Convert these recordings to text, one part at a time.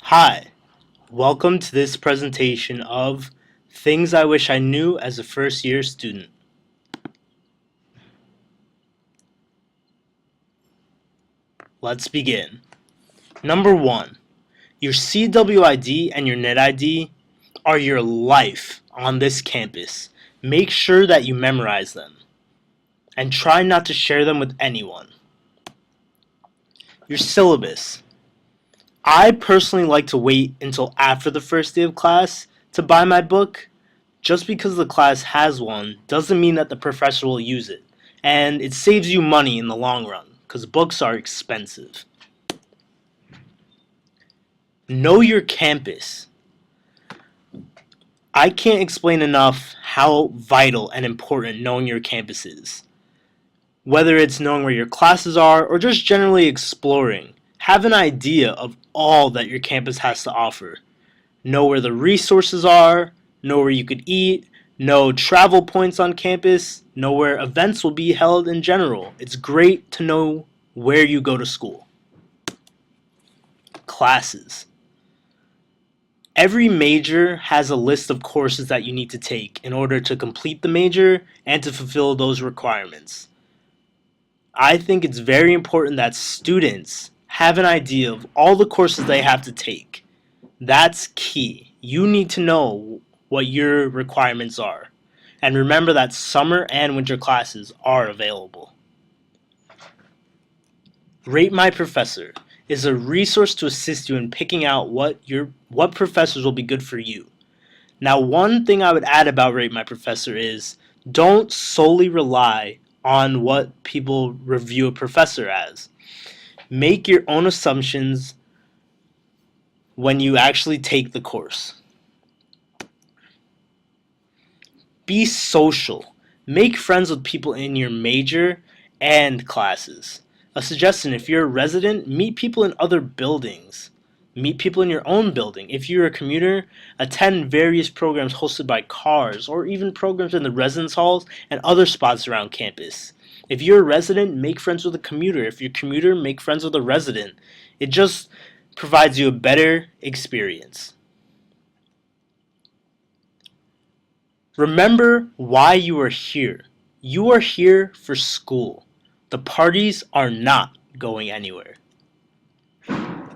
Hi, welcome to this presentation of Things I Wish I Knew as a First Year Student. Let's begin. Number 1. Your CWID and your NetID are your life on this campus. Make sure that you memorize them and try not to share them with anyone. Your syllabus. I personally like to wait until after the first day of class to buy my book. Just because the class has one doesn't mean that the professor will use it, and it saves you money in the long run because books are expensive. Know your campus. I can't explain enough how vital and important knowing your campus is. Whether it's knowing where your classes are or just generally exploring, have an idea of all that your campus has to offer. Know where the resources are, know where you could eat, know travel points on campus, know where events will be held in general. It's great to know where you go to school. Classes. Every major has a list of courses that you need to take in order to complete the major and to fulfill those requirements. I think it's very important that students have an idea of all the courses they have to take. That's key. You need to know what your requirements are. And remember that summer and winter classes are available. Rate My Professor is a resource to assist you in picking out what professors will be good for you. Now, one thing I would add about Rate My Professor is don't solely rely on what people review a professor as. Make your own assumptions when you actually take the course. Be social. Make friends with people in your major and classes. A suggestion, if you're a resident, meet people in other buildings. Meet people in your own building. If you're a commuter, attend various programs hosted by CARS or even programs in the residence halls and other spots around campus. If you're a resident, make friends with a commuter. If you're a commuter, make friends with a resident. It just provides you a better experience. Remember why you are here. You are here for school. The parties are not going anywhere.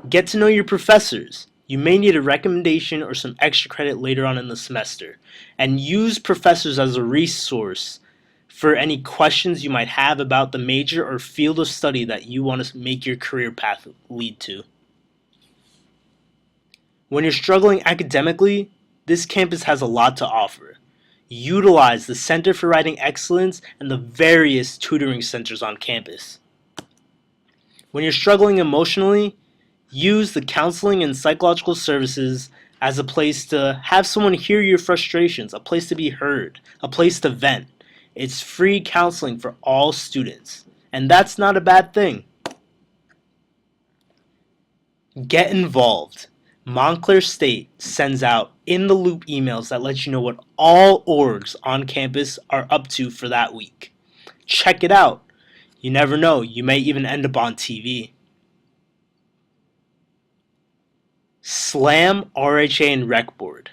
Get to know your professors. You may need a recommendation or some extra credit later on in the semester. And use professors as a resource for any questions you might have about the major or field of study that you want to make your career path lead to. When you're struggling academically, this campus has a lot to offer. Utilize the Center for Writing Excellence and the various tutoring centers on campus. When you're struggling emotionally, use the counseling and psychological services as a place to have someone hear your frustrations, a place to be heard, a place to vent. It's free counseling for all students, and that's not a bad thing. Get involved. Montclair State sends out in-the-loop emails that let you know what all orgs on campus are up to for that week. Check it out. You never know, you may even end up on TV. Slam RHA and Rec Board.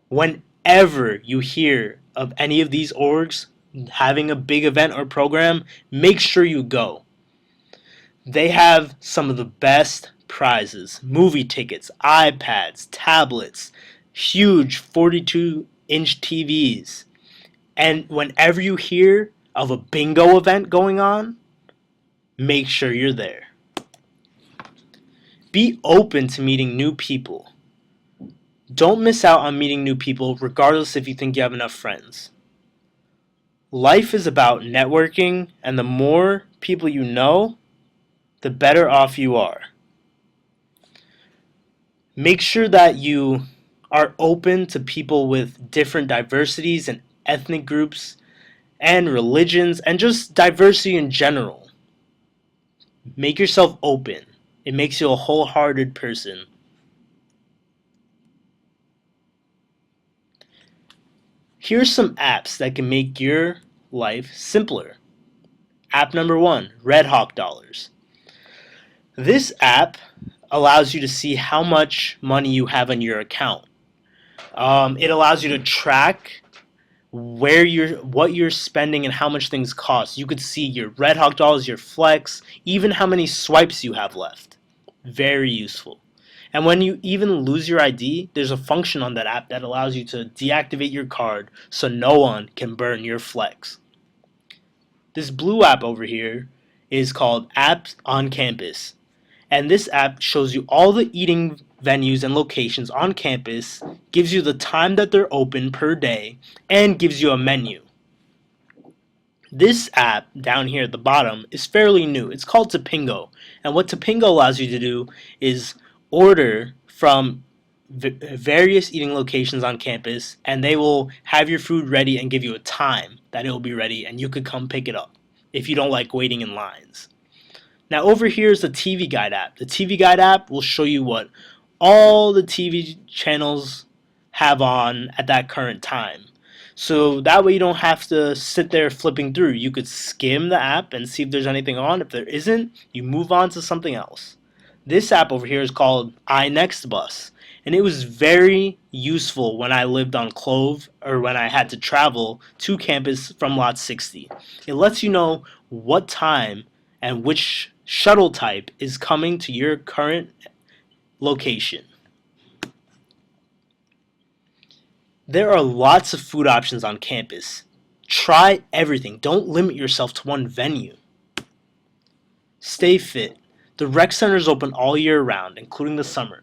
Whenever you hear of any of these orgs having a big event or program, make sure you go. They have some of the best prizes: movie tickets, iPads, tablets, huge 42-inch TVs. And whenever you hear of a bingo event going on, make sure you're there. Be open to meeting new people. Don't miss out on meeting new people regardless if you think you have enough friends. Life is about networking, and the more people you know, the better off you are. Make sure that you are open to people with different diversities and ethnic groups and religions and just diversity in general. Make yourself open. It makes you a wholehearted person. Here's some apps that can make your life simpler. App number 1, Red Hawk Dollars. This app allows you to see how much money you have on your account. It allows you to track what you're spending and how much things cost. You could see your Red Hawk dollars, your flex, even how many swipes you have left. Very useful. And when you even lose your ID, there's a function on that app that allows you to deactivate your card so no one can burn your flex. This blue app over here is called Apps on Campus. And this app shows you all the eating venues and locations on campus, gives you the time that they're open per day, and gives you a menu. This app down here at the bottom is fairly new. It's called Tapingo. And what Tapingo allows you to do is order from various eating locations on campus, and they will have your food ready and give you a time that it will be ready, and you could come pick it up if you don't like waiting in lines. Now over here is the TV Guide app. The TV Guide app will show you what all the TV channels have on at that current time. So that way you don't have to sit there flipping through. You could skim the app and see if there's anything on. If there isn't, you move on to something else. This app over here is called iNextBus, and it was very useful when I lived on Clove or when I had to travel to campus from Lot 60. It lets you know what time and which shuttle type is coming to your current location. There are lots of food options on campus. Try everything. Don't limit yourself to one venue. Stay fit. The rec center is open all year round, including the summer.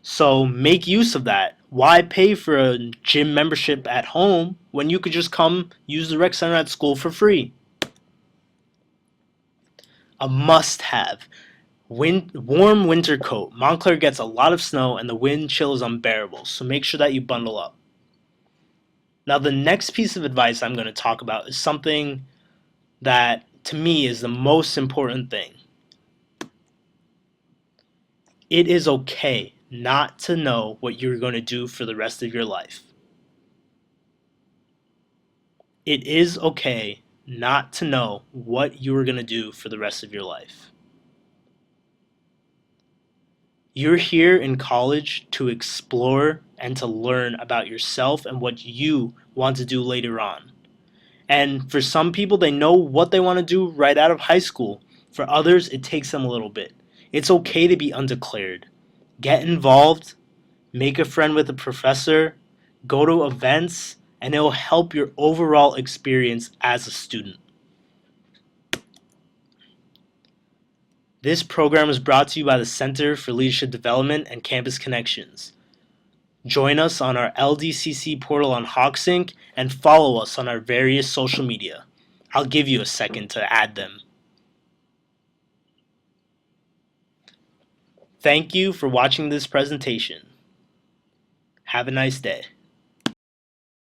So make use of that. Why pay for a gym membership at home when you could just come use the rec center at school for free? A must-have. Warm winter coat. Montclair gets a lot of snow and the wind chill is unbearable, so make sure that you bundle up. Now the next piece of advice I'm going to talk about is something that to me is the most important thing. It is okay not to know what you're going to do for the rest of your life. It is okay not to know what you are going to do for the rest of your life. You're here in college to explore and to learn about yourself and what you want to do later on. And for some people, they know what they want to do right out of high school. For others, it takes them a little bit. It's okay to be undeclared. Get involved, make a friend with a professor, go to events, and it will help your overall experience as a student. This program is brought to you by the Center for Leadership Development and Campus Connections. Join us on our LDCC portal on HawkSync and follow us on our various social media. I'll give you a second to add them. Thank you for watching this presentation. Have a nice day.